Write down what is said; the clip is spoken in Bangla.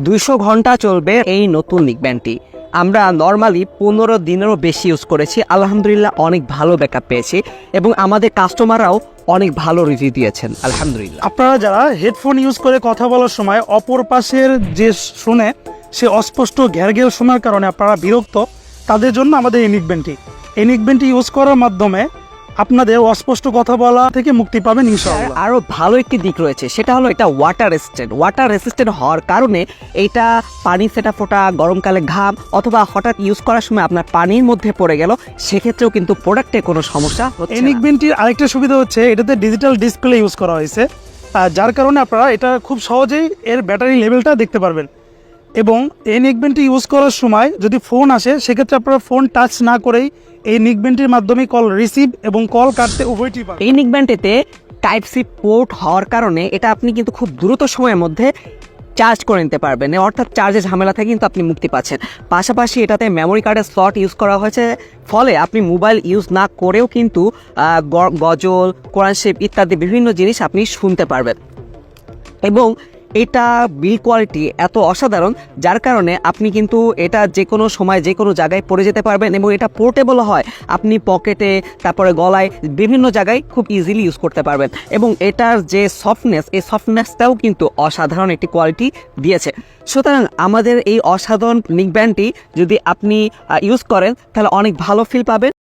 200 ঘন্টা চলবে এই নতুন নিকব্যান্ডটি। আমরা নর্মালি 15 দিনেরও বেশি ইউজ করেছি, আলহামদুলিল্লাহ অনেক ভালো ব্যাকআপ পেয়েছি এবং আমাদের কাস্টমাররাও অনেক ভালো রিভিউ দিয়েছেন আলহামদুলিল্লাহ। আপনারা যারা হেডফোন ইউজ করে কথা বলার সময় অপর পাশের যে শুনে সে অস্পষ্ট ঘ্যারঘের শোনার কারণে আপনারা বিরক্ত, তাদের জন্য আমাদের এই নিকব্যান্ডটি ইউজ করার মাধ্যমে আপনাদের অস্পষ্ট কথা বলা থেকে মুক্তি পাবেন ইনশাআল্লাহ। আরও ভালো একটি দিক রয়েছে, সেটা হলো এটা ওয়াটার রেসিস্ট্যান্ট হওয়ার কারণে এটা পানি ফেটা ফোটা, গরমকালে ঘাম অথবা হঠাৎ ইউজ করার সময় আপনার পানির মধ্যে পড়ে গেল, সেক্ষেত্রেও কিন্তু প্রোডাক্টে কোনো সমস্যা হচ্ছে এই না। নিকব্যান্ডটির আরেকটা সুবিধা হচ্ছে এটাতে ডিজিটাল ডিসপ্লে ইউজ করা হয়েছে, যার কারণে আপনারা এটা খুব সহজেই এর ব্যাটারি লেভেলটা দেখতে পারবেন। এবং এই নিকব্যান্ডটি ইউজ করার সময় যদি ফোন আসে সেক্ষেত্রে আপনারা ফোন টাচ না করেই এই নিকব্যান্ডটির মাধ্যমে কল রিসিভ এবং কল কাটতে উভয়টি পাবেন। এই নিকব্যান্ডটিতে টাইপ সি পোর্ট হওয়ার কারণে এটা আপনি কিন্তু খুব দ্রুত সময়ের মধ্যে চার্জ করে নিতে পারবেন, অর্থাৎ চার্জের ঝামেলা থেকে কিন্তু আপনি মুক্তি পাচ্ছেন। পাশাপাশি এটাতে মেমোরি কার্ডের স্লট ইউজ করা হয়েছে, ফলে আপনি মোবাইল ইউজ না করেও কিন্তু গজল, কোরআন শরীফ ইত্যাদি বিভিন্ন জিনিস আপনি শুনতে পারবেন। এবং এটা বিল্ড কোয়ালিটি এত অসাধারণ, যার কারণে আপনি কিন্তু এটা যে কোনো সময় যে কোনো জায়গায় পরে যেতে পারবেন এবং এটা পোর্টেবল হয়, আপনি পকেটে, তারপরে গলায়, বিভিন্ন জায়গায় খুব ইজিলি ইউজ করতে পারবেন। এবং এটার যে সফটনেস, এই সফটনেসটাও কিন্তু অসাধারণ একটি কোয়ালিটি দিয়েছে। সুতরাং আমাদের এই অসাধারণ নিকব্যান্ডটি যদি আপনি ইউজ করেন তাহলে অনেক ভালো ফিল পাবেন।